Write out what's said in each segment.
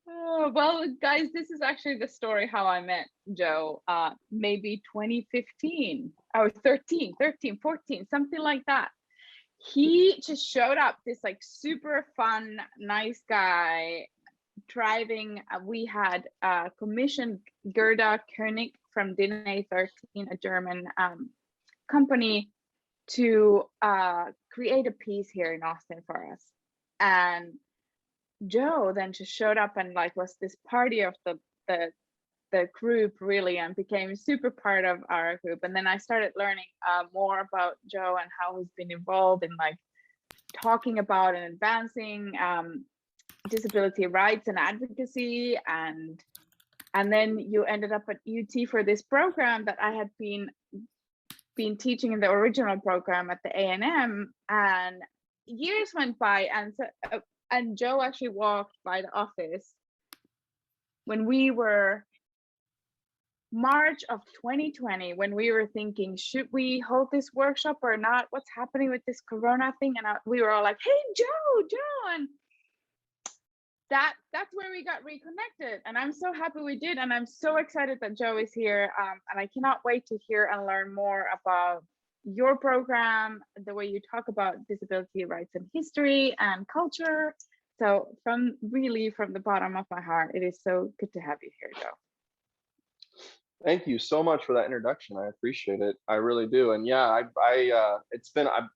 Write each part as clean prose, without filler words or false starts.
Oh, well, guys, this is actually the story how I met Joe. Maybe 2015 or 13, 14, something like that. He just showed up, this like super fun, nice guy driving. We had commissioned Gerda Koenig from DNA 13, a German company, to create a piece here in Austin for us. And Joe then just showed up and like was this party of the the group really, and became super part of our group. And then I started learning more about Joe and how he's been involved in like talking about and advancing disability rights and advocacy. And then you ended up at UT for this program that I had been teaching in the original program at the A&M, and years went by, and so and Joe actually walked by the office when we were March of 2020, when we were thinking, should we hold this workshop or not? What's happening with this Corona thing? And we were all like, hey, Joe, and that's where we got reconnected. And I'm so happy we did. And I'm so excited that Joe is here. And I cannot wait to hear and learn more about your program, the way you talk about disability rights and history and culture. So from the bottom of my heart, it is so good to have you here, Joe. Thank you so much for that introduction. I appreciate it. I really do. And yeah, I've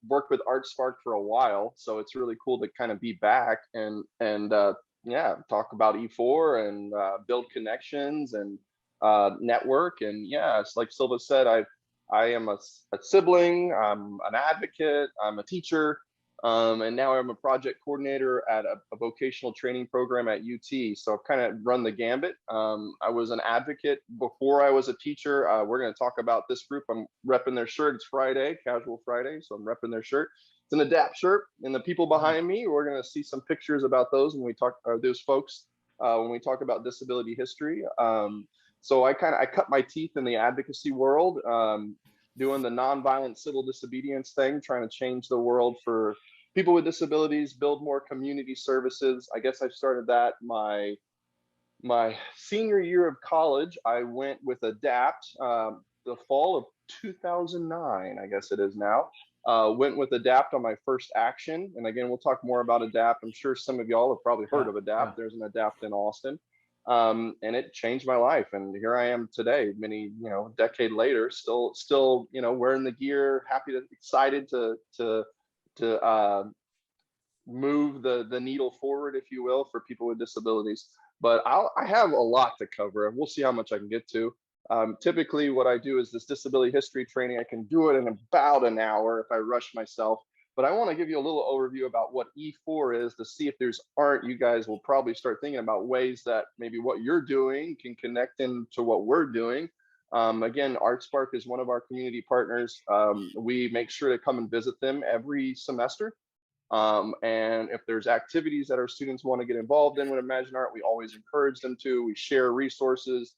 worked with ArtSpark for a while, so it's really cool to kind of be back and yeah, talk about E4 and build connections and network. And yeah, it's like Silva said, I am a sibling, I'm an advocate, I'm a teacher. And now I'm a project coordinator at a vocational training program at UT. So I've kind of run the gambit. I was an advocate before I was a teacher. We're going to talk about this group. I'm repping their shirt. It's Friday, Casual Friday. So I'm repping their shirt. It's an ADAPT shirt. And the people behind me, we're going to see some pictures about those when we talk, those folks, when we talk about disability history. So I cut my teeth in the advocacy world. Doing the nonviolent civil disobedience thing, trying to change the world for people with disabilities, build more community services. I guess I started that my senior year of college. I went with ADAPT the fall of 2009, I guess it is now. Went with ADAPT on my first action. And again, we'll talk more about ADAPT. I'm sure some of y'all have probably heard of ADAPT. Yeah. There's an ADAPT in Austin. And it changed my life. And here I am today, many, decade later, still, wearing the gear, excited to move the needle forward, if you will, for people with disabilities. But I have a lot to cover, and we'll see how much I can get to. Typically, what I do is this disability history training. I can do it in about an hour if I rush myself. But I want to give you a little overview about what E4 is to see if you guys will probably start thinking about ways that maybe what you're doing can connect into what we're doing. Again, ArtSpark is one of our community partners. We make sure to come and visit them every semester. And if there's activities that our students want to get involved in with Imagine Art, we always encourage them to. We share resources,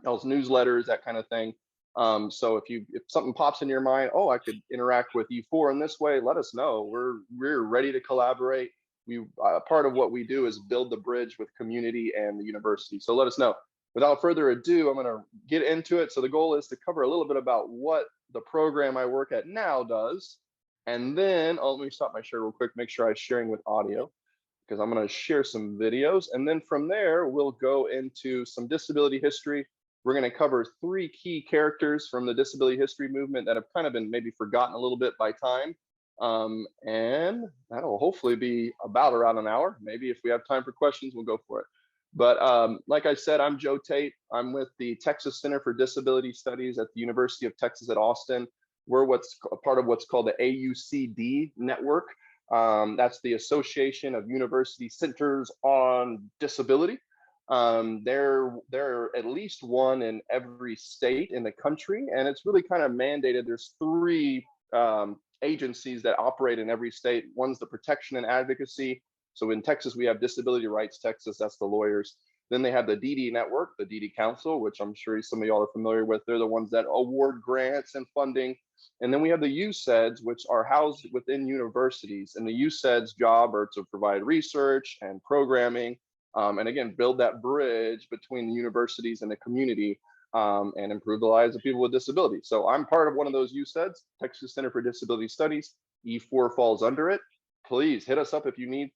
those newsletters, that kind of thing. So if something pops in your mind, oh, I could interact with E4 in this way, let us know. We're ready to collaborate. Part of what we do is build the bridge with community and the university. So let us know. Without further ado, I'm going to get into it. So the goal is to cover a little bit about what the program I work at now does. And then, let me stop my share real quick, make sure I'm sharing with audio, because I'm going to share some videos. And then from there, we'll go into some disability history. We're going to cover 3 key characters from the disability history movement that have kind of been maybe forgotten a little bit by time. And that'll hopefully be about around an hour. Maybe if we have time for questions, we'll go for it. But like I said, I'm Joe Tate. I'm with the Texas Center for Disability Studies at the University of Texas at Austin. We're part of what's called the AUCD network. That's the Association of University Centers on Disability. There are at least one in every state in the country, and it's really kind of mandated. There's 3 agencies that operate in every state. One's the Protection and Advocacy. So in Texas, we have Disability Rights Texas, that's the lawyers. Then they have the DD Network, the DD Council, which I'm sure some of y'all are familiar with. They're the ones that award grants and funding. And then we have the UCEDs, which are housed within universities. And the UCEDs' job are to provide research and programming and again, build that bridge between the universities and the community, and improve the lives of people with disabilities. So I'm part of one of those USEDs, Texas Center for Disability Studies. E4 falls under it. Please hit us up if you need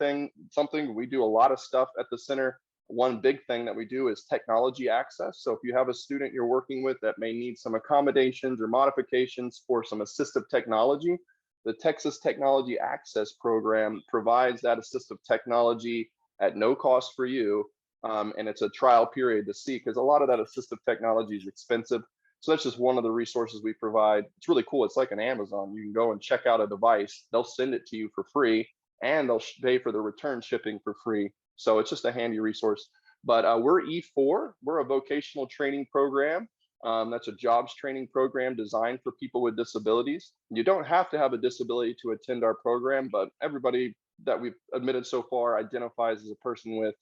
something. We do a lot of stuff at the center. One big thing that we do is technology access. So if you have a student you're working with that may need some accommodations or modifications for some assistive technology, the Texas Technology Access Program provides that assistive technology at no cost for you. And it's a trial period to see, because a lot of that assistive technology is expensive. So that's just one of the resources we provide. It's really cool. It's like an Amazon. You can go and check out a device. They'll send it to you for free, and they'll pay for the return shipping for free. So it's just a handy resource. But we're E4. We're a vocational training program. That's a jobs training program designed for people with disabilities. You don't have to have a disability to attend our program, but everybody that we've admitted so far identifies as a person with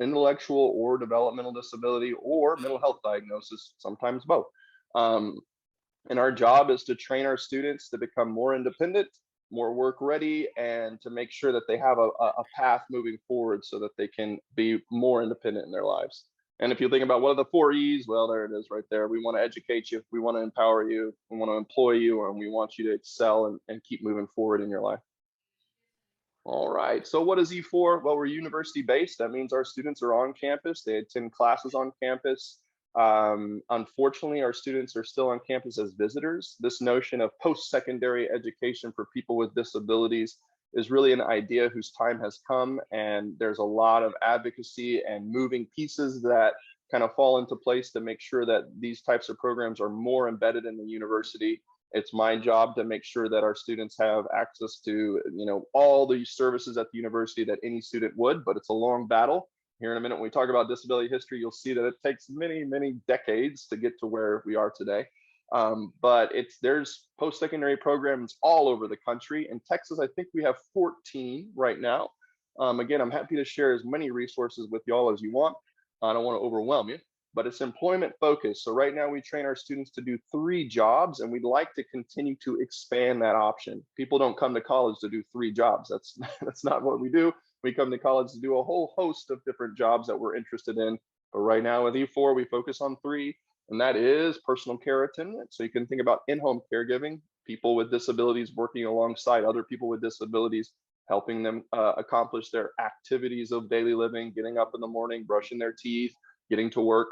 intellectual or developmental disability or mental health diagnosis, sometimes both. And our job is to train our students to become more independent, more work ready, and to make sure that they have a path moving forward so that they can be more independent in their lives. And if you think about what are the 4 E's, well, there it is right there. We want to educate you, we want to empower you, we want to employ you, and we want you to excel and keep moving forward in your life. All right, so what is E4? Well, we're university based. That means our students are on campus. They attend classes on campus. Unfortunately, our students are still on campus as visitors. This notion of post-secondary education for people with disabilities is really an idea whose time has come, and there's a lot of advocacy and moving pieces that kind of fall into place to make sure that these types of programs are more embedded in the university. It's my job to make sure that our students have access to, all the services at the university that any student would, but it's a long battle. Here in a minute, when we talk about disability history, you'll see that it takes many, many decades to get to where we are today. But there's post-secondary programs all over the country. In Texas, I think we have 14 right now. Again, I'm happy to share as many resources with y'all as you want. I don't want to overwhelm you, but it's employment focused. So right now we train our students to do 3 jobs, and we'd like to continue to expand that option. People don't come to college to do 3 jobs. That's not what we do. We come to college to do a whole host of different jobs that we're interested in. But right now with E4, we focus on 3, and that is personal care attendant. So you can think about in-home caregiving, people with disabilities working alongside other people with disabilities, helping them accomplish their activities of daily living, getting up in the morning, brushing their teeth, getting to work.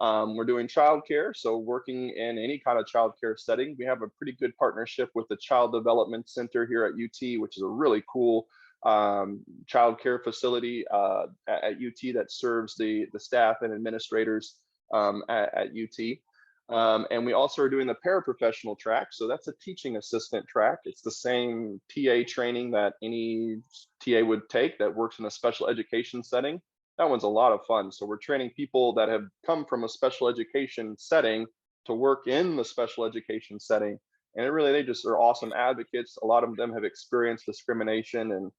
We're doing childcare, so working in any kind of childcare setting. We have a pretty good partnership with the Child Development Center here at UT, which is a really cool childcare facility at UT that serves the staff and administrators at UT. And we also are doing the paraprofessional track. So that's a teaching assistant track. It's the same TA training that any TA would take that works in a special education setting. That one's a lot of fun. So we're training people that have come from a special education setting to work in the special education setting. And they just are awesome advocates. A lot of them have experienced discrimination and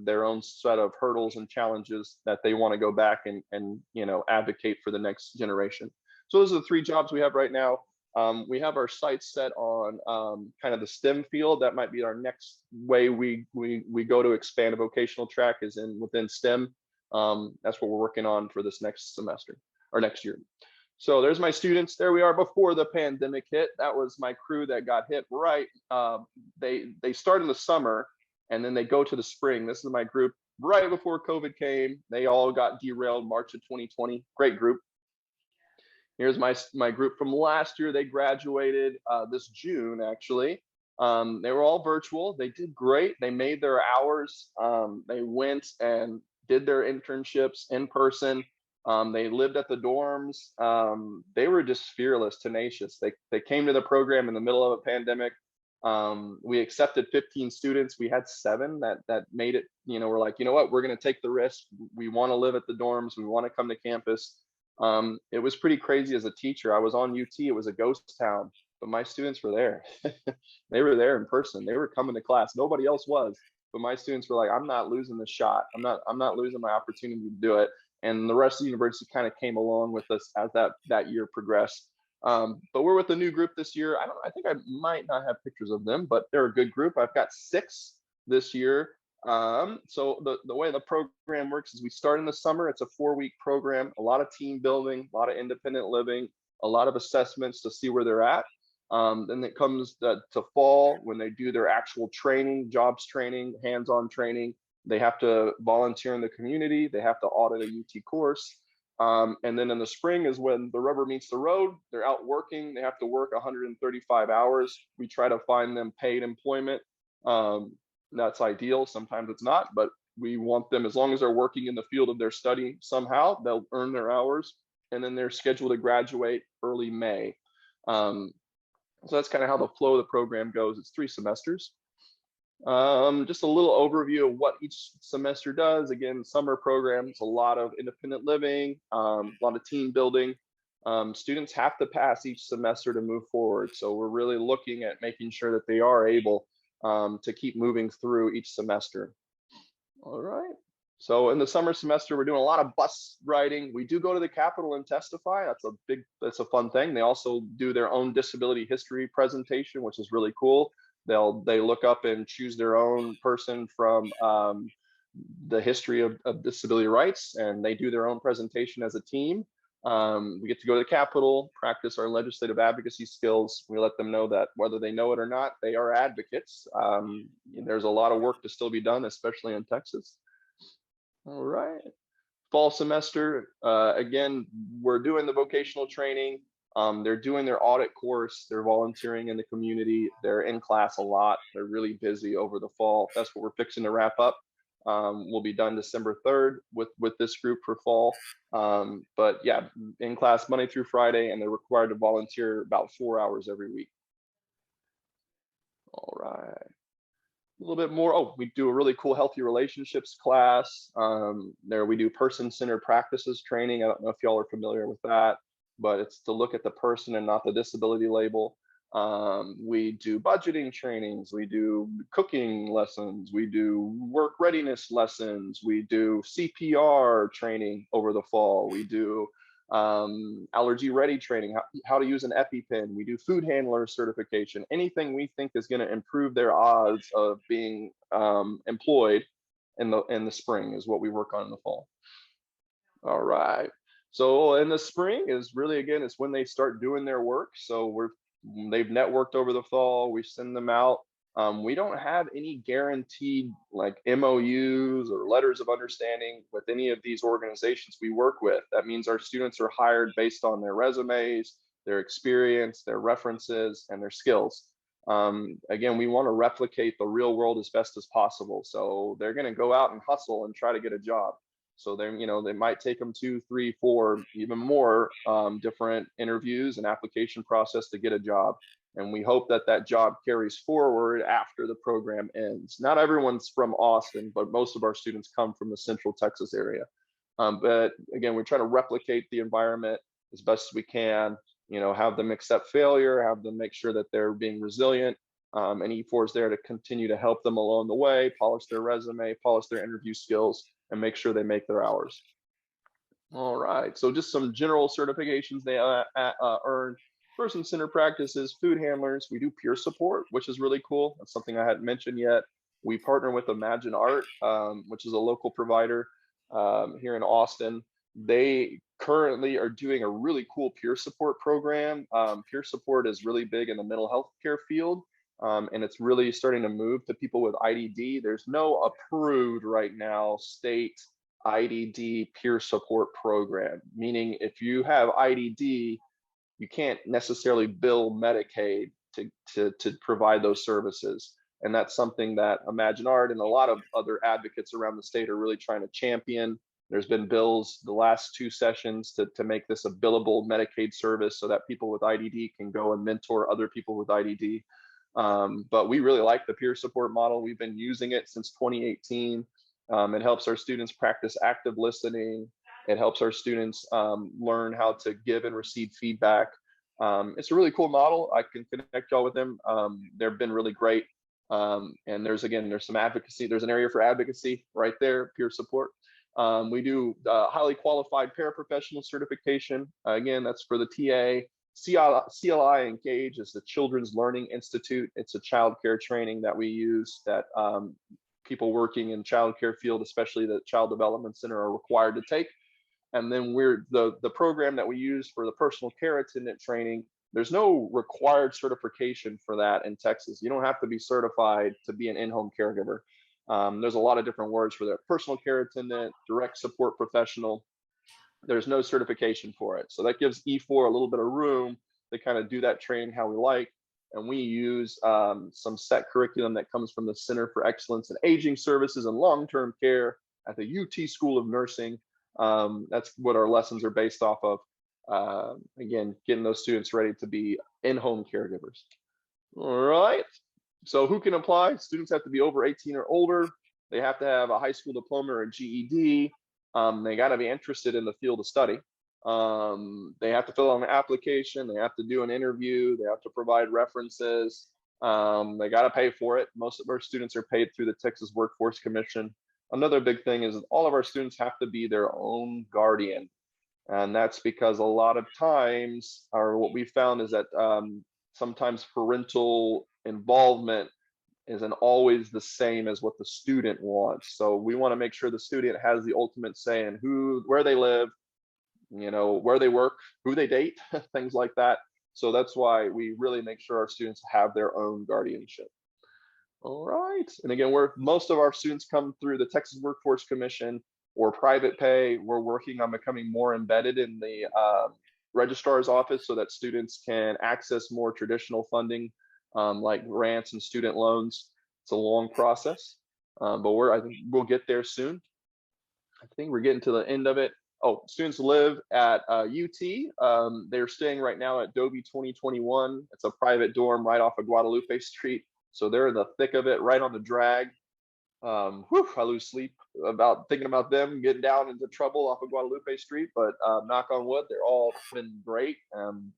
their own set of hurdles and challenges that they want to go back and advocate for the next generation. So those are the 3 jobs we have right now. We have our sights set on kind of the STEM field. That might be our next way we go to expand a vocational track is within STEM. That's what we're working on for this next semester or next year. So there's my students. There we are before the pandemic hit. That was my crew that got hit right. They start in the summer and then they go to the spring. This is my group right before COVID came. They all got derailed March of 2020. Great group. Here's my group from last year. They graduated this June, actually. They were all virtual. They did great. They made their hours. They went and did their internships in person. They lived at the dorms. They were just fearless, tenacious. They came to the program in the middle of a pandemic. We accepted 15 students. We had 7 that made it. We're like, you know what? We're going to take the risk. We want to live at the dorms. We want to come to campus. It was pretty crazy as a teacher. I was on UT. It was a ghost town, but my students were there. They were there in person. They were coming to class. Nobody else was, but my students were like, I'm not losing the shot. I'm not losing my opportunity to do it. And the rest of the university kind of came along with us as that year progressed. But we're with a new group this year. I think I might not have pictures of them, but they're a good group. I've got 6 this year. So the way the program works is we start in the summer. It's a 4-week program, a lot of team building, a lot of independent living, a lot of assessments to see where they're at. Then it comes to fall when they do their actual training, jobs training, hands-on training. They have to volunteer in the community. They have to audit a UT course. And then in the spring is when the rubber meets the road. They're out working. They have to work 135 hours. We try to find them paid employment. That's ideal. Sometimes it's not, but we want them, as long as they're working in the field of their study somehow, they'll earn their hours, and then they're scheduled to graduate early May. So that's kind of how the flow of the program goes. It's 3 semesters. Just a little overview of what each semester does. Again, summer programs, a lot of independent living, a lot of team building. Students have to pass each semester to move forward. So we're really looking at making sure that they are able to keep moving through each semester. All right. So in the summer semester, we're doing a lot of bus riding. We do go to the Capitol and testify. That's a fun thing. They also do their own disability history presentation, which is really cool. They look up and choose their own person from the history of disability rights, and they do their own presentation as a team. We get to go to the Capitol, practice our legislative advocacy skills. We let them know that whether they know it or not, they are advocates. There's a lot of work to still be done, especially in Texas. All right. Fall semester, again, we're doing the vocational training. They're doing their audit course. They're volunteering in the community. They're in class a lot. They're really busy over the fall. That's what we're fixing to wrap up. We'll be done December 3rd with this group for fall. But yeah, in class Monday through Friday, and they're required to volunteer about 4 hours every week. All right. A little bit more. Oh, we do a really cool healthy relationships class. There we do person-centered practices training. I don't know if y'all are familiar with that, but it's to look at the person and not the disability label. We do budgeting trainings, we do cooking lessons, we do work readiness lessons, we do CPR training over the fall, we do allergy ready training, how to use an EpiPen, we do food handler certification, anything we think is going to improve their odds of being employed in the spring is what we work on in the fall. All right. So in the spring is really, again, it's when they start doing their work. So they've networked over the fall. We send them out. We don't have any guaranteed like MOUs or letters of understanding with any of these organizations we work with. That means our students are hired based on their resumes, their experience, their references, and their skills. Again, we want to replicate the real world as best as possible. So they're going to go out and hustle and try to get a job. So they might take them 2, 3, 4, even more different interviews and application process to get a job. And we hope that that job carries forward after the program ends. Not everyone's from Austin, but most of our students come from the Central Texas area. But again, we're trying to replicate the environment as best as we can, have them accept failure, have them make sure that they're being resilient. And E4 is there to continue to help them along the way, polish their resume, polish their interview skills, and make sure they make their hours. All right, so just some general certifications they earn. Person-centered practices, food handlers. We do peer support, which is really cool. That's something I hadn't mentioned yet. We partner with Imagine Art, which is a local provider here in Austin. They currently are doing a really cool peer support program. Peer support is really big in the mental health care field. And it's really starting to move to people with IDD. There's no approved right now state IDD peer support program, meaning if you have IDD, you can't necessarily bill Medicaid to provide those services. And that's something that Imagine Art and a lot of other advocates around the state are really trying to champion. There's been bills the last 2 sessions to make this a billable Medicaid service so that people with IDD can go and mentor other people with IDD. But we really like the peer support model. We've been using it since 2018. It helps our students practice active listening. It helps our students learn how to give and receive feedback. It's a really cool model. I can connect y'all with them. They've been really great. And there's some advocacy. There's an area for advocacy right there, peer support. We do highly qualified paraprofessional certification. Again, that's for the TA. CLI Engage is the Children's Learning Institute. It's a child care training that we use that people working in child care field, especially the Child Development Center, are required to take. And then we're the program that we use for the personal care attendant training. There's no required certification for that in Texas. You don't have to be certified to be an in-home caregiver. There's a lot of different words for that. Personal care attendant, direct support professional. There's no certification for it. So that gives E4 a little bit of room to kind of do that training how we like. And we use some set curriculum that comes from the Center for Excellence in Aging Services and Long-Term Care at the UT School of Nursing. That's what our lessons are based off of. Again, getting those students ready to be in-home caregivers. All right. So who can apply? Students have to be over 18 or older. They have to have a high school diploma or a GED. They got to be interested in the field of study. They have to fill out an application. They have to do an interview. They have to provide references. They got to pay for it. Most of our students are paid through the Texas Workforce Commission. Another big thing is all of our students have to be their own guardian. And that's because a lot of times, or what we found is that sometimes parental involvement isn't always the same as what the student wants. So we want to make sure the student has the ultimate say in where they live, where they work, who they date, things like that. So that's why we really make sure our students have their own guardianship. All right. And again, most of our students come through the Texas Workforce Commission or private pay. We're working on becoming more embedded in the registrar's office so that students can access more traditional funding like grants and student loans. It's a long process, but I think we'll get there soon. I think we're getting to the end of it. Oh, students live at UT. They're staying right now at Dobie 2021. It's a private dorm right off of Guadalupe Street. So they're in the thick of it, right on the drag. I lose sleep about thinking about them getting down into trouble off of Guadalupe Street, but knock on wood, they're all been great.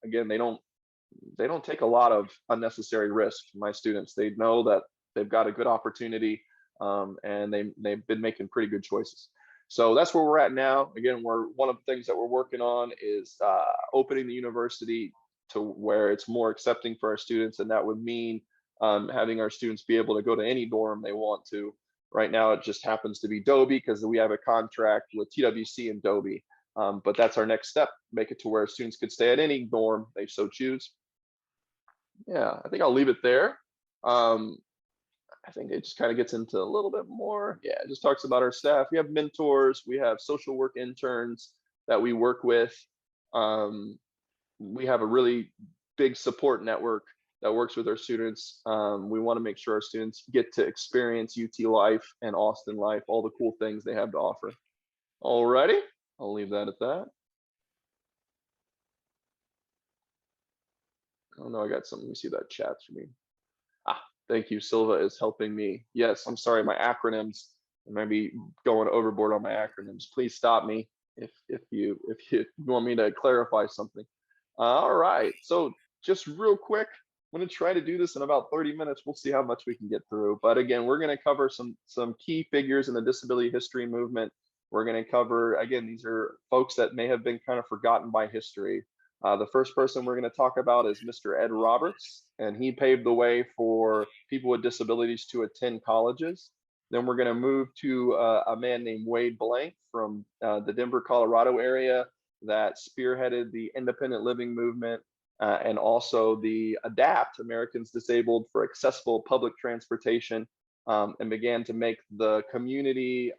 Again, they don't take a lot of unnecessary risk. My students, they know that they've got a good opportunity, and they've been making pretty good choices. So that's where we're at now. Again, one of the things that we're working on is opening the university to where it's more accepting for our students, and that would mean having our students be able to go to any dorm they want to. Right now, it just happens to be Dobie because we have a contract with TWC and Dobie. But that's our next step, make it to where students could stay at any dorm they so choose. Yeah, I think I'll leave it there. I think it just kind of gets into a little bit more. Yeah, it just talks about our staff. We have mentors, we have social work interns that we work with. We have a really big support network that works with our students. We want to make sure our students get to experience UT life and Austin life, all the cool things they have to offer. Alrighty, I'll leave that at that. Oh no, I got something. Let me see that chat for me. Thank you. Silva is helping me. Yes, I'm sorry, my acronyms. I might be going overboard on my acronyms. Please stop me if you want me to clarify something. All right. So just real quick, I'm going to try to do this in about 30 minutes. We'll see how much we can get through. But again, we're going to cover some key figures in the disability history movement. We're going to cover, again, these are folks that may have been kind of forgotten by history. The first person we're going to talk about is Mr. Ed Roberts, and he paved the way for people with disabilities to attend colleges. Then we're going to move to a man named Wade Blank from the Denver, Colorado area that spearheaded the independent living movement and also the ADAPT, Americans Disabled for Accessible Public Transportation, and began to make the community,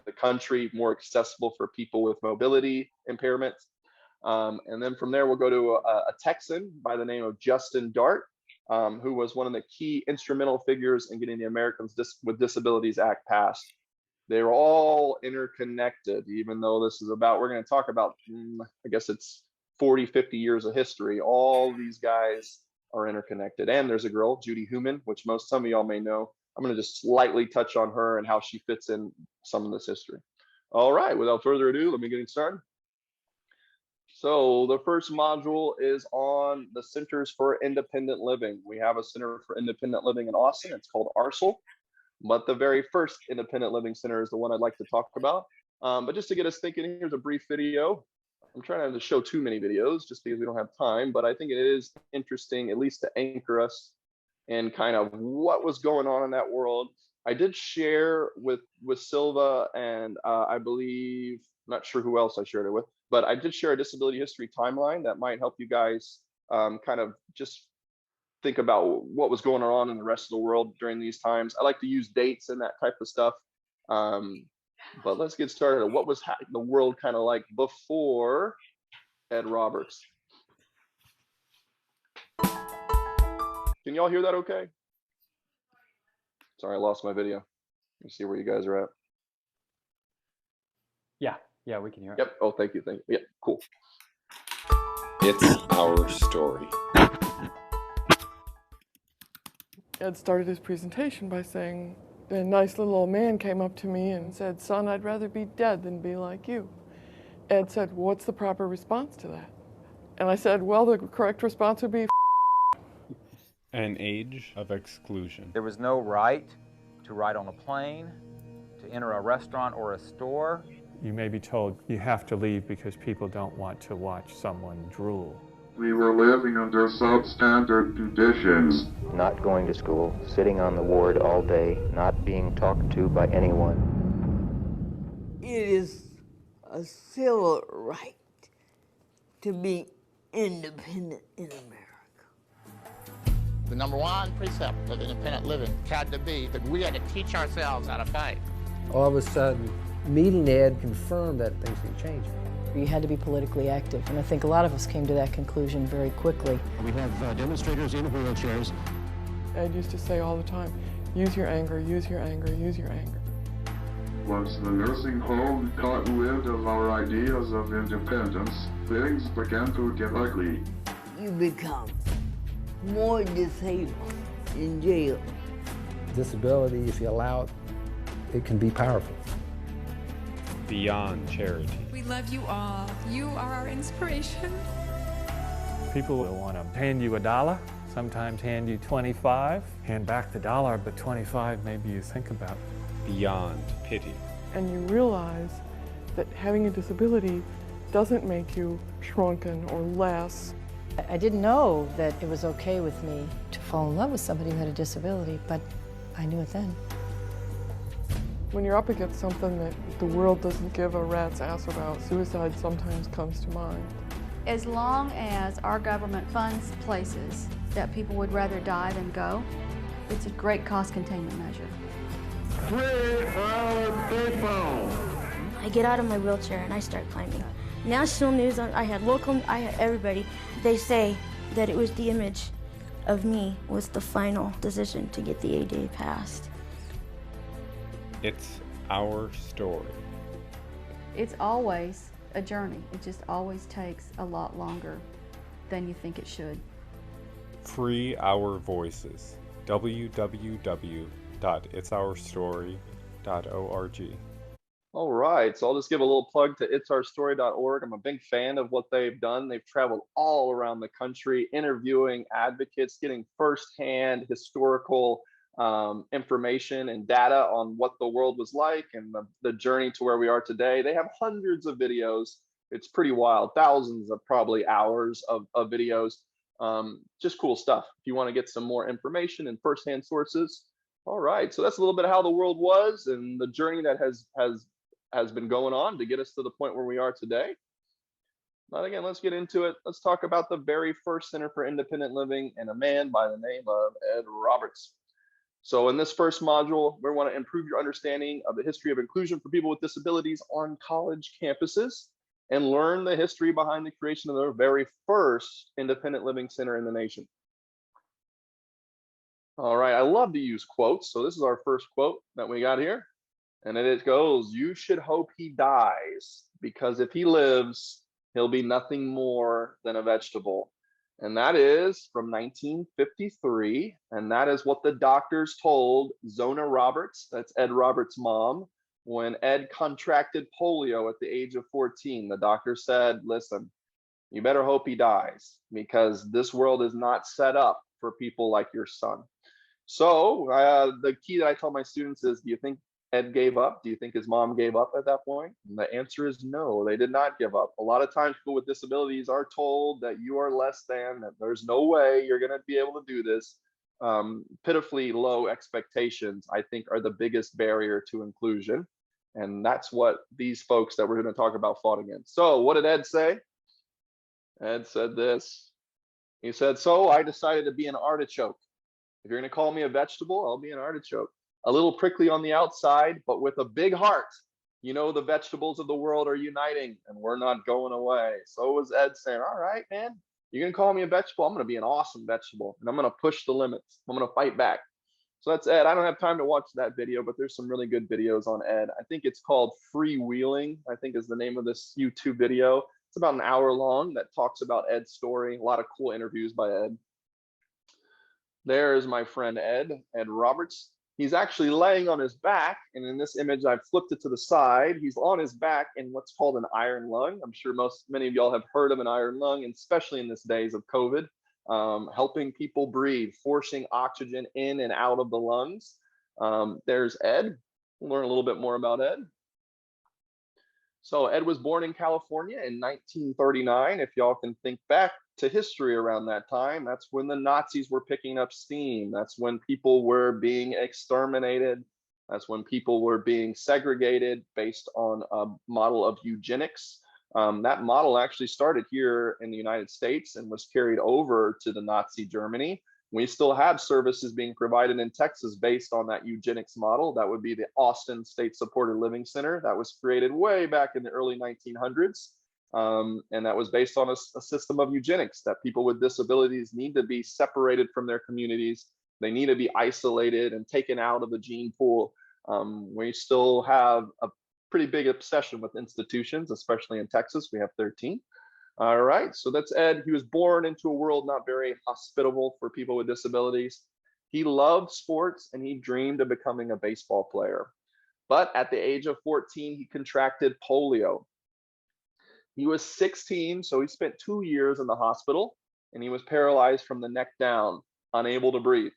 the country more accessible for people with mobility impairments. And then from there, we'll go to a Texan by the name of Justin Dart, who was one of the key instrumental figures in getting the Americans with Disabilities Act passed. They're all interconnected, even though this is about, we're going to talk about, I guess it's 40, 50 years of history. All these guys are interconnected. And there's a girl, Judy Heumann, which some of y'all may know. I'm going to just slightly touch on her and how she fits in some of this history. All right, without further ado, let me get started. So the first module is on the Centers for Independent Living. We have a Center for Independent Living in Austin. It's called ARSL. But the very first independent living center is the one I'd like to talk about. But just to get us thinking, here's a brief video. I'm trying not to show too many videos just because we don't have time, but I think it is interesting, at least to anchor us in kind of what was going on in that world. I did share with Silva, and I believe, I'm not sure who else I shared it with, but I did share a disability history timeline that might help you guys kind of just think about what was going on in the rest of the world during these times. I like to use dates and that type of stuff. But let's get started. What was the world kind of like before Ed Roberts? Can y'all hear that okay? Sorry, I lost my video. Let me see where you guys are at. Yeah, we can hear it. Yep. Oh, thank you. Yeah, cool. It's our story. Ed started his presentation by saying, a nice little old man came up to me and said, "Son, I'd rather be dead than be like you." Ed said, "What's the proper response to that?" And I said, "Well, the correct response would be An age of exclusion. There was no right to ride on a plane, to enter a restaurant or a store. You may be told you have to leave because people don't want to watch someone drool. We were living under substandard conditions. Not going to school, sitting on the ward all day, not being talked to by anyone. It is a civil right to be independent in America. The number one precept of independent living had to be that we had to teach ourselves how to fight. All of a sudden, meeting Ed confirmed that things can change. You had to be politically active, and I think a lot of us came to that conclusion very quickly. We have demonstrators in wheelchairs. Ed used to say all the time, use your anger, use your anger, use your anger. Once the nursing home caught wind of our ideas of independence, things began to get ugly. You become more disabled in jail. Disability, if you allow it, it can be powerful. Beyond charity. We love you all. You are our inspiration. People will want to hand you $1, sometimes hand you 25, hand back the dollar, but 25 maybe you think about. Beyond pity. And you realize that having a disability doesn't make you shrunken or less. I didn't know that it was okay with me to fall in love with somebody who had a disability, but I knew it then. When you're up against something that the world doesn't give a rat's ass about, suicide sometimes comes to mind. As long as our government funds places that people would rather die than go, it's a great cost containment measure. Free our people! I get out of my wheelchair and I start climbing. National news, I had local, I had everybody. They say that it was the image of me was the final decision to get the ADA passed. It's our story. It's always a journey. It just always takes a lot longer than you think it should. Free our voices. www.itsourstory.org. All right, so I'll just give a little plug to itsourstory.org. I'm a big fan of what they've done. They've traveled all around the country, interviewing advocates, getting firsthand historical information and data on what the world was like and the journey to where we are today. They have hundreds of videos. It's pretty wild, thousands of probably hours of videos. Just cool stuff if you want to get some more information and firsthand sources. All right, so that's a little bit of how the world was and the journey that has been going on to get us to the point where we are today. But again, let's get into it. Let's talk about the very first Center for Independent Living and a man by the name of Ed Roberts. So in this first module, we want to improve your understanding of the history of inclusion for people with disabilities on college campuses and learn the history behind the creation of the very first independent living center in the nation. All right, I love to use quotes. So this is our first quote that we got here. And it goes, "You should hope he dies, because if he lives, he'll be nothing more than a vegetable." And that is from 1953. And that is what the doctors told Zona Roberts, that's Ed Roberts' mom, when Ed contracted polio at the age of 14. The doctor said, listen, you better hope he dies, because this world is not set up for people like your son. So the key that I tell my students is, do you think Ed gave up? Do you think his mom gave up at that point? And the answer is no, they did not give up. A lot of times people with disabilities are told that you are less than, that there's no way you're going to be able to do this. pitifully low expectations, I think, are the biggest barrier to inclusion. And that's what these folks that we're going to talk about fought against. So what did Ed say? Ed said this. He said, so I decided to be an artichoke. If you're going to call me a vegetable, I'll be an artichoke. A little prickly on the outside, but with a big heart. You know, the vegetables of the world are uniting and we're not going away. So was Ed saying, all right, man, you're going to call me a vegetable? I'm going to be an awesome vegetable and I'm going to push the limits. I'm going to fight back. So that's Ed. I don't have time to watch that video, but there's some really good videos on Ed. I think it's called Freewheeling, I think is the name of this YouTube video. It's about an hour long that talks about Ed's story. A lot of cool interviews by Ed. There is my friend Ed Roberts. He's actually laying on his back, and in this image, I've flipped it to the side. He's on his back in what's called an iron lung. I'm sure many of y'all have heard of an iron lung, and especially in these days of COVID, helping people breathe, forcing oxygen in and out of the lungs. There's Ed. We'll learn a little bit more about Ed. So Ed was born in California in 1939. If y'all can think back to history around that time, that's when the Nazis were picking up steam. That's when people were being exterminated. That's when people were being segregated based on a model of eugenics. That model actually started here in the United States and was carried over to the Nazi Germany. We still have services being provided in Texas based on that eugenics model. That would be the Austin State Supported Living Center that was created way back in the early 1900s. And that was based on a system of eugenics, that people with disabilities need to be separated from their communities. They need to be isolated and taken out of the gene pool. We still have a pretty big obsession with institutions, especially in Texas. We have 13. All right, so that's Ed. He was born into a world not very hospitable for people with disabilities. He loved sports and he dreamed of becoming a baseball player. But at the age of 14, he contracted polio. He was 16, so he spent 2 years in the hospital and he was paralyzed from the neck down, unable to breathe.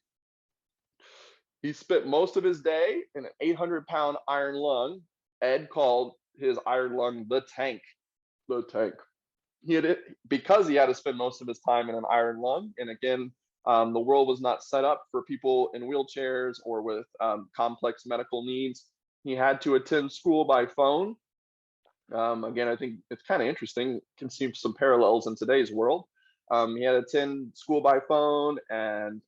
He spent most of his day in an 800-pound iron lung. Ed called his iron lung the tank. The tank. Because he had to spend most of his time in an iron lung, and again, the world was not set up for people in wheelchairs or with complex medical needs. He had to attend school by phone. Again, I think it's kind of interesting. Can see some parallels in today's world. He had to attend school by phone, and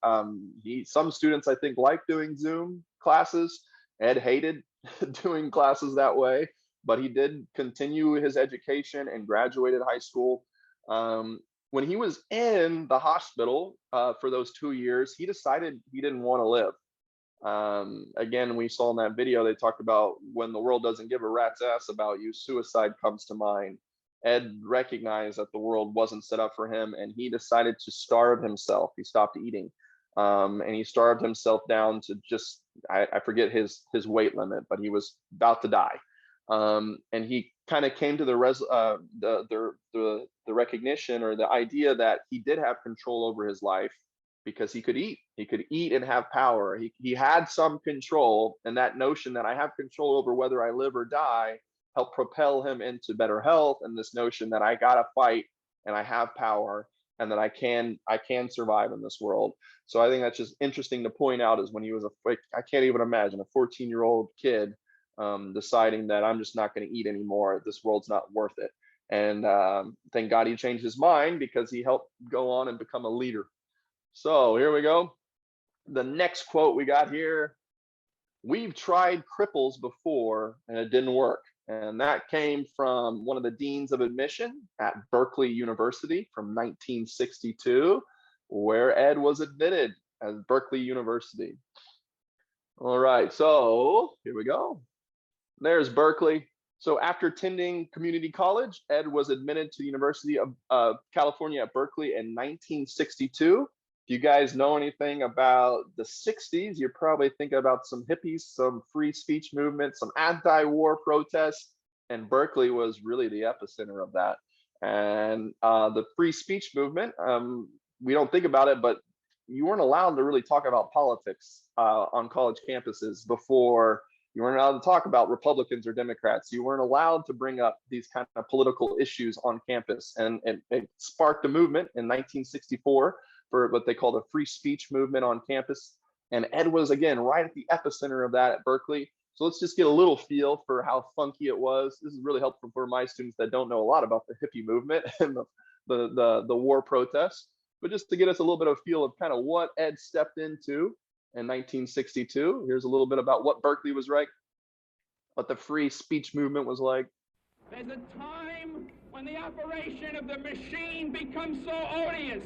some students I think like doing Zoom classes. Ed hated doing classes that way, but he did continue his education and graduated high school. When he was in the hospital for those 2 years, he decided he didn't want to live. Again, we saw in that video, they talked about when the world doesn't give a rat's ass about you, suicide comes to mind. Ed recognized that the world wasn't set up for him, and he decided to starve himself. He stopped eating, and he starved himself down to just, I forget his weight limit, but he was about to die. And he kind of came to the recognition or the idea that he did have control over his life because he could eat. He could eat and have power. He had some control, and that notion that I have control over whether I live or die helped propel him into better health, and this notion that I gotta fight and I have power and that I can survive in this world. So I think that's just interesting to point out, is when he was I can't even imagine a 14-year-old kid deciding that I'm just not going to eat anymore. This world's not worth it. And thank God he changed his mind, because he helped go on and become a leader. So here we go. The next quote we got here: we've tried cripples before and it didn't work. And that came from one of the deans of admission at Berkeley University from 1962, where Ed was admitted at Berkeley University. All right, so here we go. There's Berkeley. So after attending community college, Ed was admitted to the University of California at Berkeley in 1962. If you guys know anything about the 60s, you probably think about some hippies, some free speech movement, some anti-war protests, and Berkeley was really the epicenter of that. And the free speech movement, we don't think about it, but you weren't allowed to really talk about politics on college campuses before. You weren't allowed to talk about Republicans or Democrats. You weren't allowed to bring up these kind of political issues on campus. And it sparked a movement in 1964 for what they call the free speech movement on campus. And Ed was, again, right at the epicenter of that at Berkeley. So let's just get a little feel for how funky it was. This is really helpful for my students that don't know a lot about the hippie movement and the war protests, but just to get us a little bit of feel of kind of what Ed stepped into in 1962. Here's a little bit about what Berkeley was like, what the free speech movement was like. There's a time when the operation of the machine becomes so odious,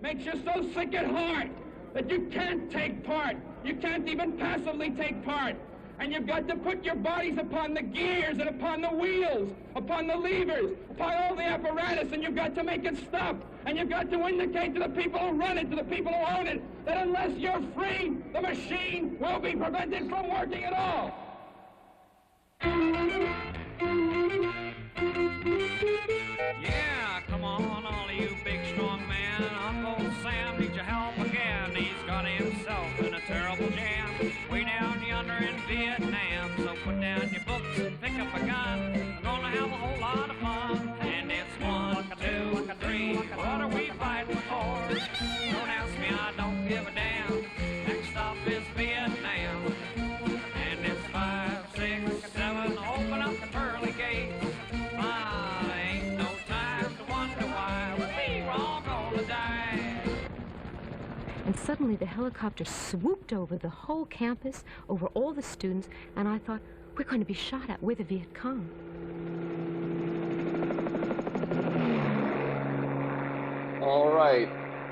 makes you so sick at heart that you can't take part. You can't even passively take part. And you've got to put your bodies upon the gears and upon the wheels, upon the levers, upon all the apparatus, and you've got to make it stop. And you've got to indicate to the people who run it, to the people who own it, that unless you're free, the machine will be prevented from working at all. Yeah, come on, all of you big strong men. Uncle Sam needs your help again. He's got himself in a terrible jam. Way down yonder in Vietnam. So put down your books and pick up a gun. We're gonna have a whole lot of fun. And it's 1, 2, 3. What are we fighting for? Don't ask me, I don't give a damn. Next stop is Vietnam. And it's 5, 6, 7. Open up the pearly gates. Ain't no time to wonder why we're all gonna die. And suddenly the helicopter swooped over the whole campus, over all the students, and I thought, we're going to be shot at with the Viet Cong. All right,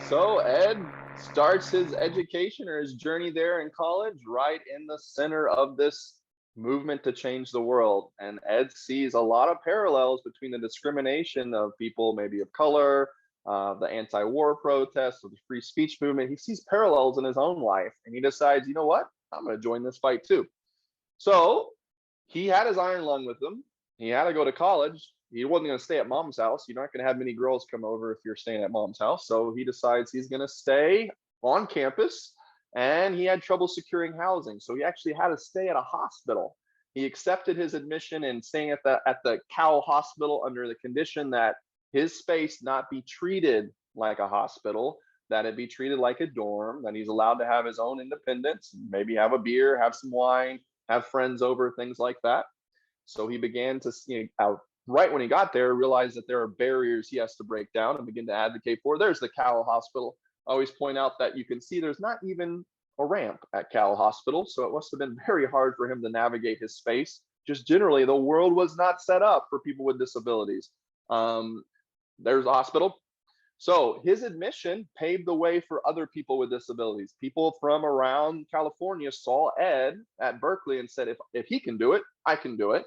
so Ed starts his education or his journey there in college right in the center of this movement to change the world. And Ed sees a lot of parallels between the discrimination of people maybe of color, the anti-war protests, or the free speech movement. He sees parallels in his own life, and he decides, you know what, I'm going to join this fight too. So he had his iron lung with him. He had to go to college. He wasn't going to stay at mom's house. You're not going to have many girls come over if you're staying at mom's house. So he decides he's going to stay on campus, and he had trouble securing housing. So he actually had to stay at a hospital. He accepted his admission and staying at the Cow Hospital under the condition that his space not be treated like a hospital, that it be treated like a dorm, that he's allowed to have his own independence, maybe have a beer, have some wine, have friends over, things like that. So he began to, right when he got there, realize that there are barriers he has to break down and begin to advocate for. There's the Cow Hospital. I always point out that you can see there's not even a ramp at Cal Hospital, so it must have been very hard for him to navigate his space. Just generally, the world was not set up for people with disabilities. There's a hospital. So his admission paved the way for other people with disabilities. People from around California saw Ed at Berkeley and said, if he can do it, I can do it.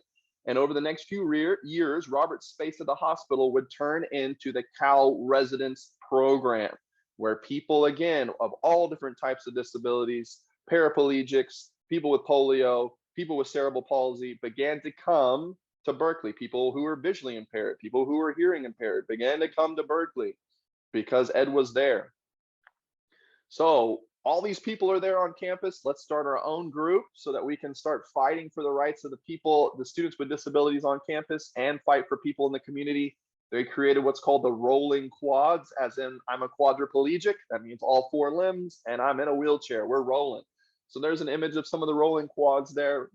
And over the next few years, Robert's space at the hospital would turn into the Cal Residence Program, where people, again, of all different types of disabilities, paraplegics, people with polio, people with cerebral palsy, began to come to Berkeley. People who were visually impaired, people who were hearing impaired, began to come to Berkeley because Ed was there. So all these people are there on campus. Let's start our own group so that we can start fighting for the rights of the people, the students with disabilities on campus, and fight for people in the community. They created what's called the rolling quads, as in I'm a quadriplegic. That means all 4 limbs, and I'm in a wheelchair. We're rolling. So there's an image of some of the rolling quads there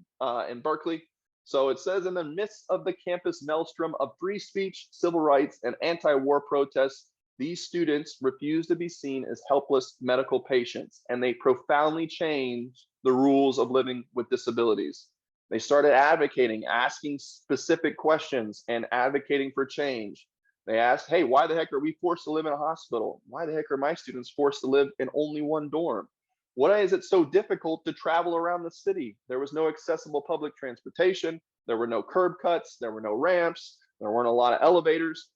in Berkeley. So it says, in the midst of the campus maelstrom of free speech, civil rights, and anti-war protests, these students refuse to be seen as helpless medical patients, and they profoundly changed the rules of living with disabilities. They started advocating, asking specific questions, and advocating for change. They asked, hey, why the heck are we forced to live in a hospital? Why the heck are my students forced to live in only one dorm? Why is it so difficult to travel around the city? There was no accessible public transportation. There were no curb cuts. There were no ramps. There weren't a lot of elevators.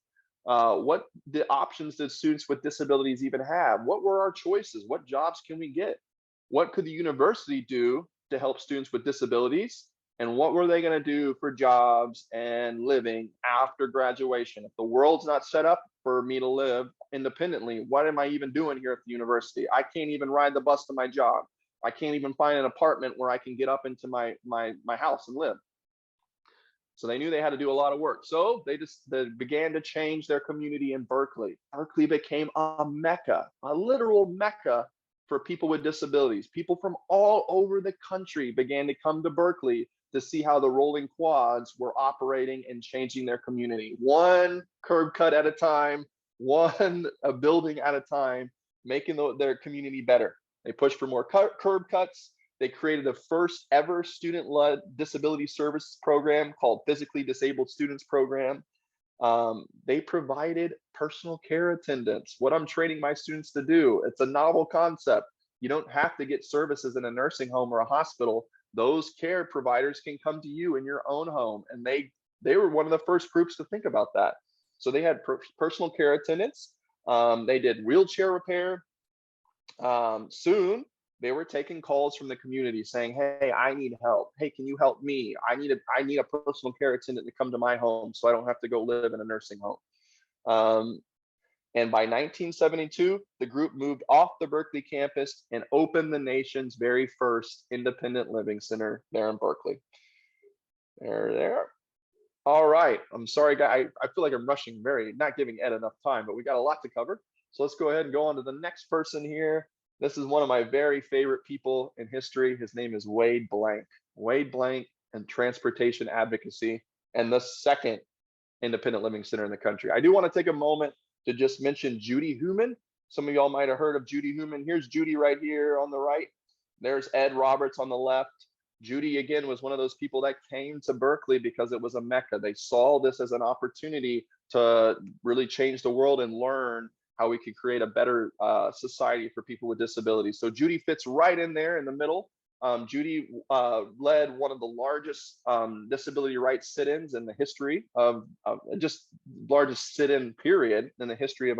What options did students with disabilities even have? What were our choices? What jobs can we get? What could the university do to help students with disabilities? And what were they going to do for jobs and living after graduation? If the world's not set up for me to live independently, what am I even doing here at the university? I can't even ride the bus to my job. I can't even find an apartment where I can get up into my house and live. So they knew they had to do a lot of work. So they began to change their community in Berkeley. Berkeley became a mecca, a literal mecca for people with disabilities. People from all over the country began to come to Berkeley to see how the rolling quads were operating and changing their community. One curb cut at a time, a building at a time, making their community better. They pushed for more curb cuts. They created the first ever student-led disability services program called Physically Disabled Students Program. They provided personal care attendants, what I'm training my students to do. It's a novel concept. You don't have to get services in a nursing home or a hospital. Those care providers can come to you in your own home. And they were one of the first groups to think about that. So they had personal care attendants. They did wheelchair repair. Soon, they were taking calls from the community saying, hey, I need help. Hey, can you help me? I need a personal care attendant to come to my home so I don't have to go live in a nursing home. And by 1972, the group moved off the Berkeley campus and opened the nation's very first independent living center there in Berkeley. There. All right. I'm sorry, guys. I feel like I'm rushing, not giving Ed enough time, but we got a lot to cover. So let's go ahead and go on to the next person here. This is one of my very favorite people in history. His name is Wade Blank. Wade Blank and transportation advocacy, and the second independent living center in the country. I do want to take a moment to just mention Judy Heumann. Some of y'all might have heard of Judy Heumann. Here's Judy right here on the right. There's Ed Roberts on the left. Judy, again, was one of those people that came to Berkeley because it was a mecca. They saw this as an opportunity to really change the world and learn how we could create a better society for people with disabilities. So Judy fits right in there in the middle. Judy led one of the largest disability rights sit-ins in the history of just largest sit-in period in the history of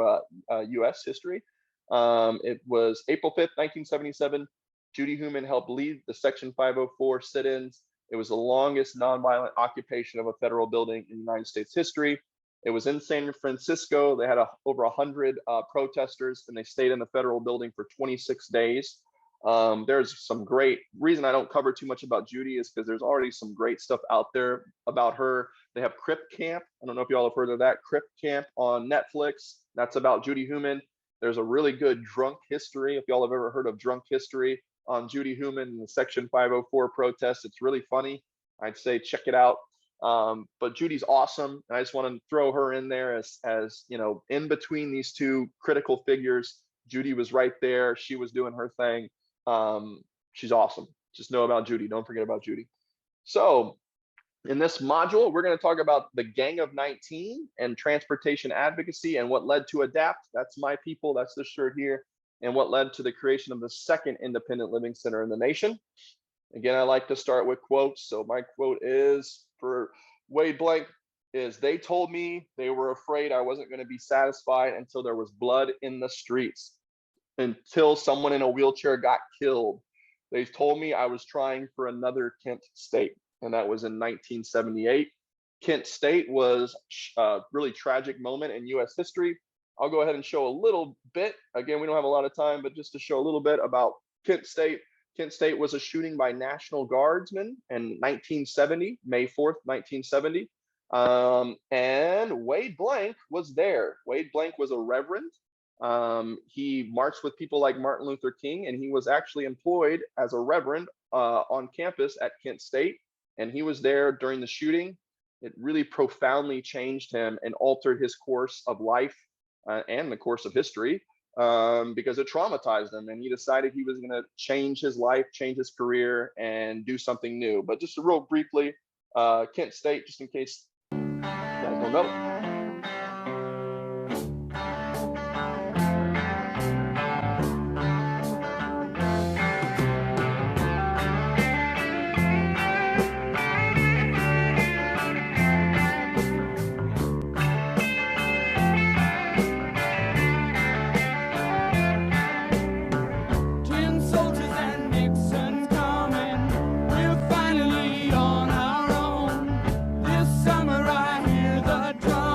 US history. It was April 5th, 1977. Judy Heumann helped lead the Section 504 sit-ins. It was the longest nonviolent occupation of a federal building in United States history. It was in San Francisco. They had over 100 protesters, and they stayed in the federal building for 26 days. There's some great reason I don't cover too much about Judy is because there's already some great stuff out there about her. They have Crip Camp. I don't know if y'all have heard of that. Crip Camp on Netflix. That's about Judy Heumann. There's a really good drunk history. If y'all have ever heard of drunk history on Judy Heumann and the Section 504 protest, it's really funny. I'd say check it out. But Judy's awesome, and I just want to throw her in there as you know, in between these two critical figures. Judy was right there. She was doing her thing. She's awesome. Just know about Judy. Don't forget about Judy. So in this module, we're going to talk about the Gang of 19 and transportation advocacy and what led to ADAPT. That's my people. That's this shirt here. And what led to the creation of the second independent living center in the nation. Again, I like to start with quotes. So my quote is for Wade Blank is, they told me they were afraid I wasn't going to be satisfied until there was blood in the streets, until someone in a wheelchair got killed. They told me I was trying for another Kent State, and that was in 1978. Kent State was a really tragic moment in US history. I'll go ahead and show a little bit. Again, we don't have a lot of time, but just to show a little bit about Kent State. Kent State was a shooting by National Guardsmen in 1970, May 4th, 1970. And Wade Blank was there. Wade Blank was a reverend. He marched with people like Martin Luther King, and he was actually employed as a reverend on campus at Kent State. And he was there during the shooting. It really profoundly changed him and altered his course of life and the course of history. Because it traumatized him, and he decided he was going to change his life, change his career, and do something new. But just real briefly, Kent State, just in case you guys don't know. Summer I hear the drum.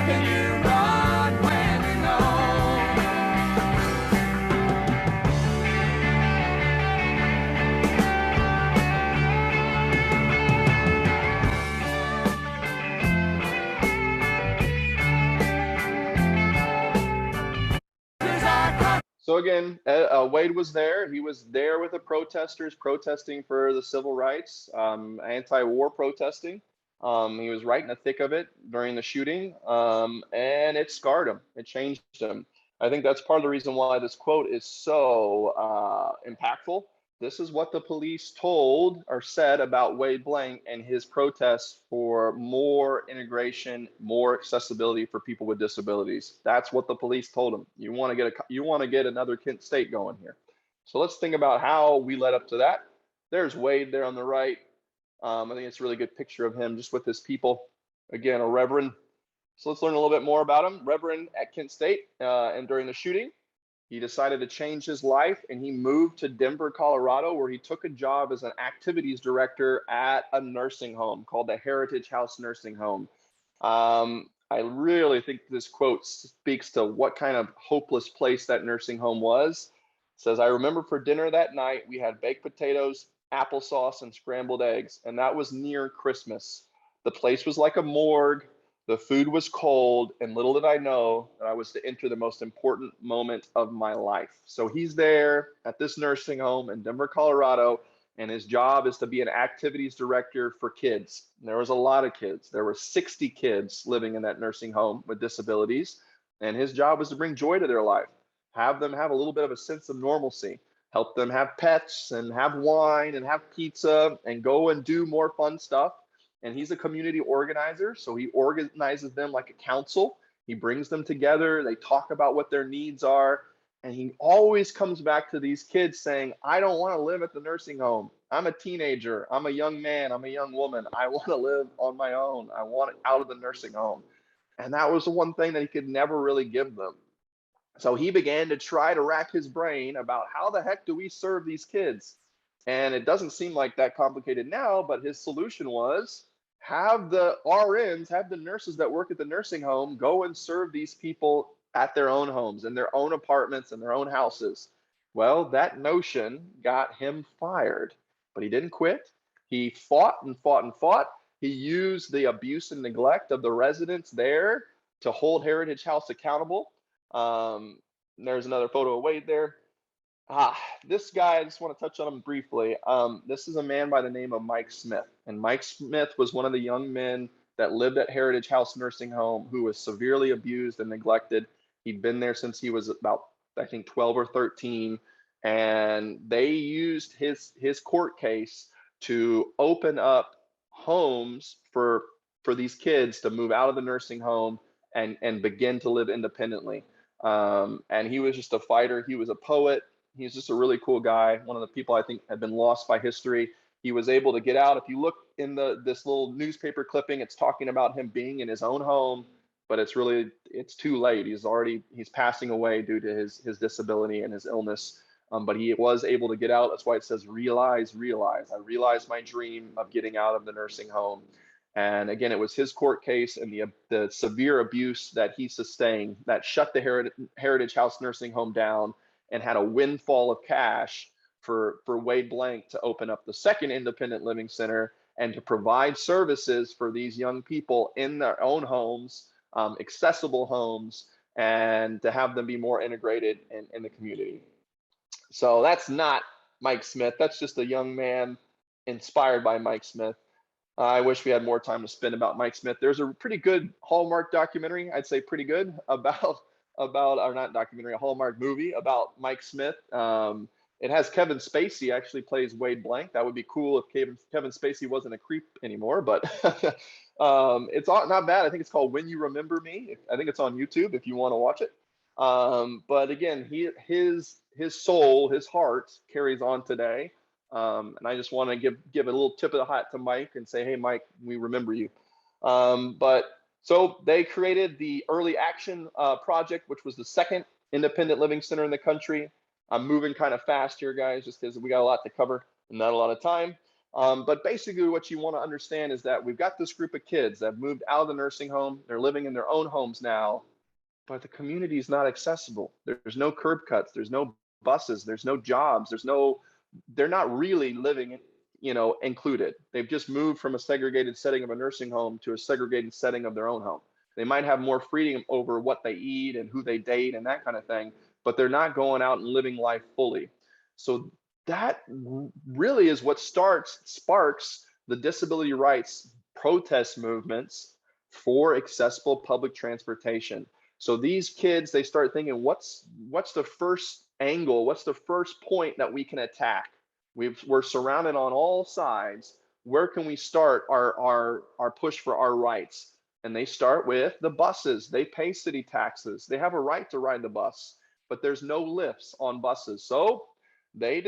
Can you run when you know? So again, Wade was there. He was there with the protesters protesting for the civil rights, anti-war protesting. He was right in the thick of it during the shooting, and it scarred him. It changed him. I think that's part of the reason why this quote is so impactful. This is what the police told or said about Wade Blank and his protests for more integration, more accessibility for people with disabilities. That's what the police told him. You want to get another Kent State going here. So let's think about how we led up to that. There's Wade there on the right. I think it's a really good picture of him just with his people. Again, a reverend. So let's learn a little bit more about him. Reverend at Kent State, and during the shooting, he decided to change his life and he moved to Denver, Colorado, where he took a job as an activities director at a nursing home called the Heritage House Nursing Home. I really think this quote speaks to what kind of hopeless place that nursing home was. It says, I remember for dinner that night, we had baked potatoes, applesauce, and scrambled eggs, and that was near Christmas. The place was like a morgue. The food was cold, and little did I know that I was to enter the most important moment of my life. So he's there at this nursing home in Denver, Colorado, and his job is to be an activities director for kids. And there was a lot of kids. There were 60 kids living in that nursing home with disabilities, and his job was to bring joy to their life, have them have a little bit of a sense of normalcy, help them have pets and have wine and have pizza and go and do more fun stuff. And he's a community organizer, so he organizes them like a council. He brings them together, they talk about what their needs are, and he always comes back to these kids saying, I don't want to live at the nursing home. I'm a teenager, I'm a young man, I'm a young woman. I want to live on my own. I want it out of the nursing home. And that was the one thing that he could never really give them. So he began to try to rack his brain about how the heck do we serve these kids? And it doesn't seem like that complicated now, but his solution was have the RNs, have the nurses that work at the nursing home go and serve these people at their own homes, in their own apartments, in their own houses. Well, that notion got him fired, but he didn't quit. He fought and fought and fought. He used the abuse and neglect of the residents there to hold Heritage House accountable. There's another photo of Wade there. This guy, I just want to touch on him briefly. This is a man by the name of Mike Smith. And Mike Smith was one of the young men that lived at Heritage House Nursing Home who was severely abused and neglected. He'd been there since he was about, I think, 12 or 13. And they used his court case to open up homes for these kids to move out of the nursing home and begin to live independently. And he was just a fighter. He was a poet. He's just a really cool guy. One of the people I think had been lost by history. He was able to get out. If you look in this little newspaper clipping, it's talking about him being in his own home, but it's too late. He's passing away due to his disability and his illness. But he was able to get out. That's why it says, realize. I realized my dream of getting out of the nursing home. And again, it was his court case and the severe abuse that he sustained that shut the Heritage House Nursing Home down and had a windfall of cash for Wade Blank to open up the second independent living center and to provide services for these young people in their own homes, accessible homes, and to have them be more integrated in the community. So that's not Mike Smith. That's just a young man inspired by Mike Smith. I wish we had more time to spend about Mike Smith. There's a pretty good Hallmark documentary, I'd say pretty good, or not documentary, a Hallmark movie about Mike Smith. It has Kevin Spacey actually plays Wade Blank. That would be cool if Kevin Spacey wasn't a creep anymore, but it's not bad. I think it's called When You Remember Me. I think it's on YouTube if you want to watch it. But again, his soul, his heart carries on today. And I just want to give a little tip of the hat to Mike and say, hey, Mike, we remember you. So they created the Early Action Project, which was the second independent living center in the country. I'm moving kind of fast here, guys, just because we got a lot to cover and not a lot of time. But basically what you want to understand is that we've got this group of kids that moved out of the nursing home. They're living in their own homes now, but the community is not accessible. There's no curb cuts. There's no buses. There's no jobs. They're not really living, included. They've just moved from a segregated setting of a nursing home to a segregated setting of their own home. They might have more freedom over what they eat and who they date and that kind of thing, but they're not going out and living life fully. So that really is what sparks the disability rights protest movements for accessible public transportation. So these kids, they start thinking, what's the first angle? What's the first point that we can attack? We're surrounded on all sides. Where can we start our push for our rights? And they start with the buses. They pay city taxes. They have a right to ride the bus, but there's no lifts on buses. So they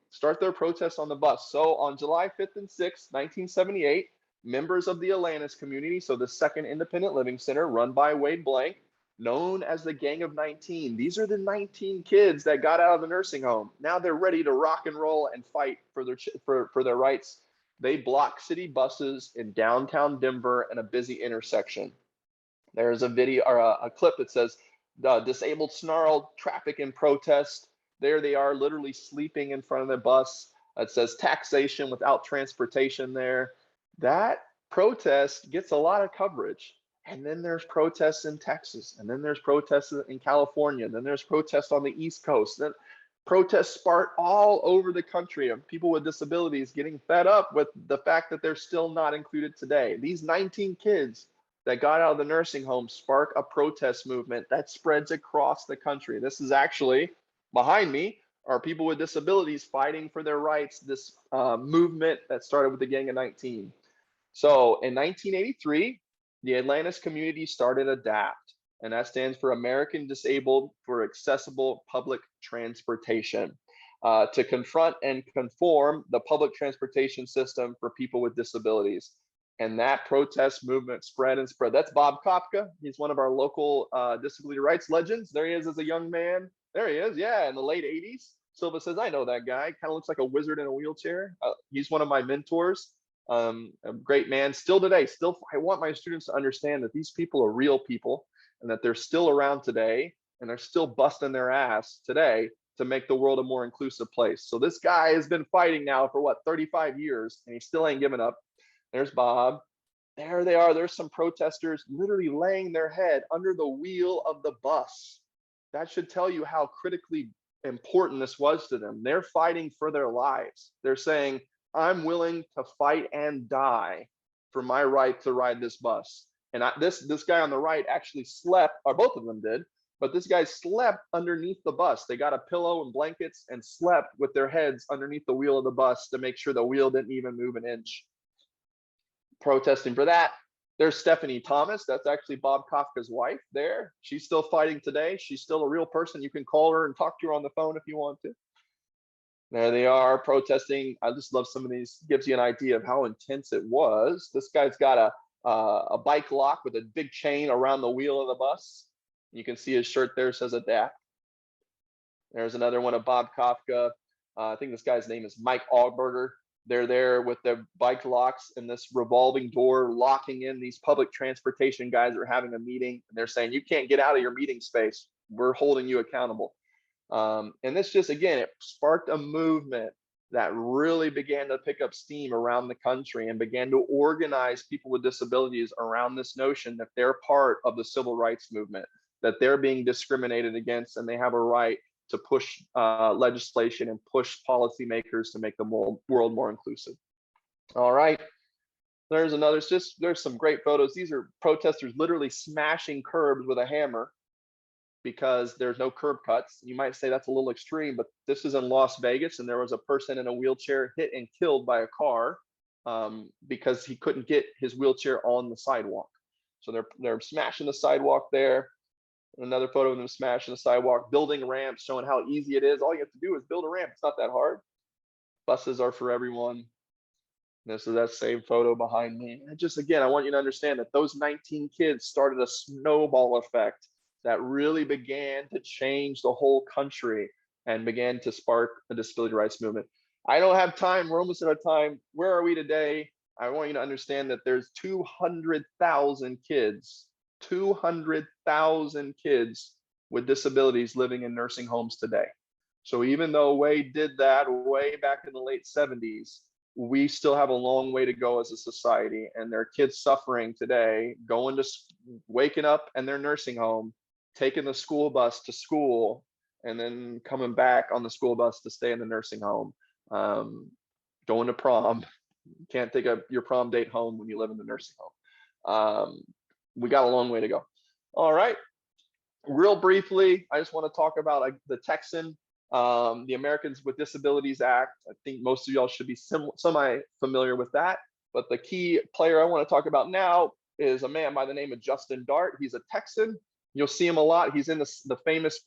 start their protest on the bus. So on July 5th and 6th, 1978, members of the Atlantis community, so the Second Independent Living Center run by Wade Blank, known as the Gang of 19. These are the 19 kids that got out of the nursing home. Now they're ready to rock and roll and fight for their rights. They block city buses in downtown Denver and a busy intersection. There's a video or a clip that says, disabled snarled traffic in protest. There they are, literally sleeping in front of the bus. It says taxation without transportation there. That protest gets a lot of coverage. And then there's protests in Texas, and then there's protests in California, and then there's protests on the East Coast. Then protests spark all over the country of people with disabilities getting fed up with the fact that they're still not included today. These 19 kids that got out of the nursing home spark a protest movement that spreads across the country. This is actually, behind me, are people with disabilities fighting for their rights, this movement that started with the Gang of 19. So in 1983, the Atlantis community started ADAPT, and that stands for American Disabled for Accessible Public Transportation, to confront and conform the public transportation system for people with disabilities. And that protest movement spread and spread. That's Bob Kopka. He's one of our local disability rights legends. There he is as a young man. There he is, yeah, in the late 80s. Silva says, I know that guy. Kind of looks like a wizard in a wheelchair. He's one of my mentors. A great man. Still today, I want my students to understand that these people are real people and that they're still around today and they're still busting their ass today to make the world a more inclusive place. So this guy has been fighting now for 35 years, and he still ain't giving up. There's Bob. There they are. There's some protesters literally laying their head under the wheel of the bus. That should tell you how critically important this was to them. They're fighting for their lives. They're saying, I'm willing to fight and die for my right to ride this bus. And this guy on the right actually slept, or both of them did, but this guy slept underneath the bus. They got a pillow and blankets and slept with their heads underneath the wheel of the bus to make sure the wheel didn't even move an inch. Protesting for that. There's Stephanie Thomas. That's actually Bob Kafka's wife there. She's still fighting today. She's still a real person. You can call her and talk to her on the phone if you want to. There they are protesting. I just love some of these. Gives you an idea of how intense it was. This guy's got a bike lock with a big chain around the wheel of the bus. You can see his shirt there says ADAPT. There's another one of Bob Kafka. I think this guy's name is Mike Augsburger. They're there with their bike locks and this revolving door locking in. These public transportation guys are having a meeting and they're saying, you can't get out of your meeting space. We're holding you accountable. And this just, again, it sparked a movement that really began to pick up steam around the country and began to organize people with disabilities around this notion that they're part of the civil rights movement, that they're being discriminated against and they have a right to push legislation and push policymakers to make the world more inclusive. All right, there's another, there's some great photos. These are protesters literally smashing curbs with a hammer because there's no curb cuts. You might say that's a little extreme, but this is in Las Vegas and there was a person in a wheelchair hit and killed by a car because he couldn't get his wheelchair on the sidewalk. So they're smashing the sidewalk there. Another photo of them smashing the sidewalk, building ramps, showing how easy it is. All you have to do is build a ramp. It's not that hard. Buses are for everyone. This is that same photo behind me. And just, again, I want you to understand that those 19 kids started a snowball effect that really began to change the whole country and began to spark the disability rights movement. I don't have time. We're almost out of time. Where are we today? I want you to understand that there's 200,000 kids, 200,000 kids with disabilities living in nursing homes today. So even though Wade did that way back in the late 70s, we still have a long way to go as a society. And there are kids suffering today, going to, waking up in their nursing home, taking the school bus to school, and then coming back on the school bus to stay in the nursing home, going to prom. You can't take your prom date home when you live in the nursing home. We got a long way to go. All right. Real briefly, I just want to talk about the Texan, the Americans with Disabilities Act. I think most of y'all should be semi-familiar with that. But the key player I want to talk about now is a man by the name of Justin Dart. He's a Texan. You'll see him a lot. He's in the famous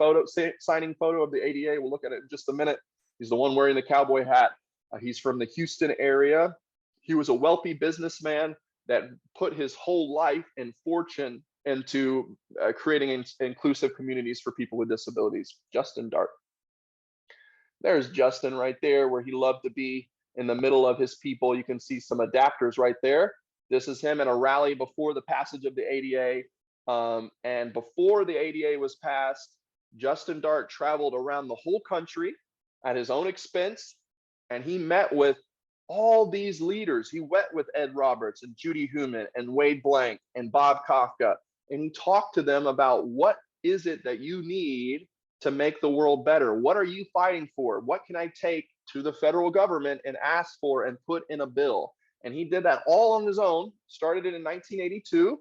signing photo of the ADA. We'll look at it in just a minute. He's the one wearing the cowboy hat. He's from the Houston area. He was a wealthy businessman that put his whole life and fortune into creating inclusive communities for people with disabilities. Justin Dart. There's Justin right there, where he loved to be in the middle of his people. You can see some adapters right there. This is him at a rally before the passage of the ADA. And before the ADA was passed, Justin Dart traveled around the whole country at his own expense, and he met with all these leaders. He went with Ed Roberts and Judy Heumann and Wade Blank and Bob Kafka, and he talked to them about what is it that you need to make the world better? What are you fighting for? What can I take to the federal government and ask for and put in a bill? And he did that all on his own, started it in 1982.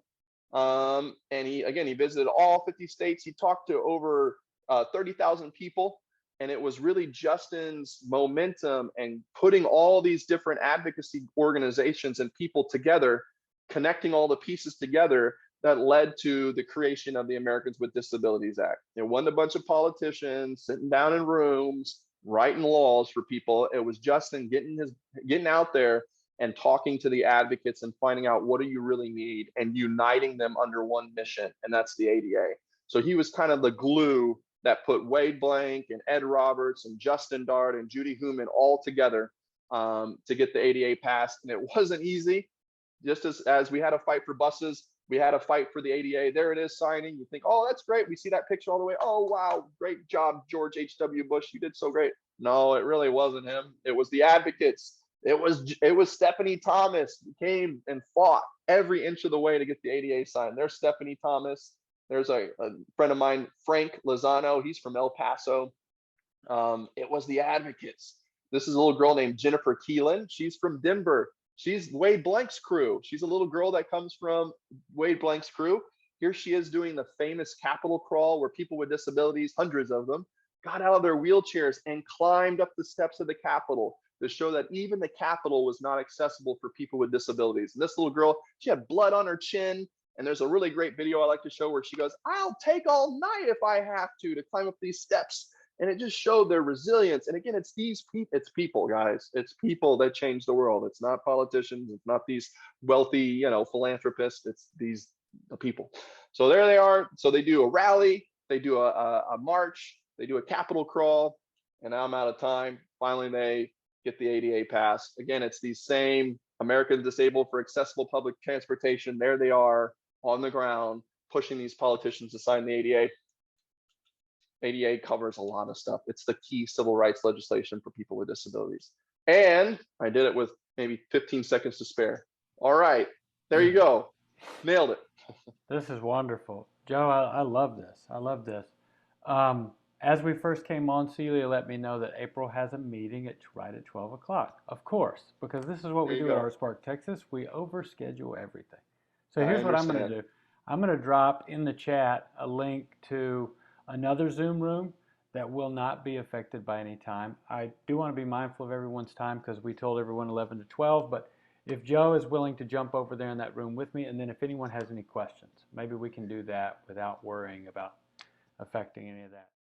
And he visited all 50 states. He talked to over 30,000 people. And it was really Justin's momentum and putting all these different advocacy organizations and people together, connecting all the pieces together, that led to the creation of the Americans with Disabilities Act. It wasn't a bunch of politicians sitting down in rooms writing laws for people. It was Justin getting out there and talking to the advocates and finding out what do you really need and uniting them under one mission, and that's the ADA. So he was kind of the glue that put Wade Blank and Ed Roberts and Justin Dart and Judy Heumann all together to get the ADA passed. And it wasn't easy. Just as we had a fight for buses, we had a fight for the ADA. There it is, signing. You think, oh, that's great. We see that picture all the way. Oh, wow, great job, George H.W. Bush. You did so great. No, it really wasn't him. It was the advocates. It was Stephanie Thomas who came and fought every inch of the way to get the ADA signed. There's Stephanie Thomas. There's a friend of mine, Frank Lozano. He's from El Paso. It was the advocates. This is a little girl named Jennifer Keelan. She's from Denver. She's Wade Blank's crew. She's a little girl that comes from Wade Blank's crew. Here she is doing the famous Capitol crawl, where people with disabilities, hundreds of them, got out of their wheelchairs and climbed up the steps of the Capitol to show that even the Capitol was not accessible for people with disabilities. And this little girl, she had blood on her chin. And there's a really great video I like to show where she goes, I'll take all night if I have to climb up these steps. And it just showed their resilience. And again, it's people, guys. It's people that change the world. It's not politicians. It's not these wealthy, philanthropists. It's the people. So there they are. So they do a rally. They do a march. They do a Capitol crawl. And now I'm out of time. Finally, they get the ADA passed. Again, it's these same Americans Disabled for Accessible Public Transportation. There they are on the ground, pushing these politicians to sign the ADA. ADA covers a lot of stuff. It's the key civil rights legislation for people with disabilities. And I did it with maybe 15 seconds to spare. All right, there you go. Nailed it. This is wonderful. Joe, I love this. I love this. As we first came on, Celia let me know that April has a meeting right at 12 o'clock. Of course, because this is what we do at Art Spark, Texas. We overschedule everything. So here's what I'm going to do. I'm going to drop in the chat a link to another Zoom room that will not be affected by any time. I do want to be mindful of everyone's time because we told everyone 11 to 12, but if Joe is willing to jump over there in that room with me, and then if anyone has any questions, maybe we can do that without worrying about affecting any of that.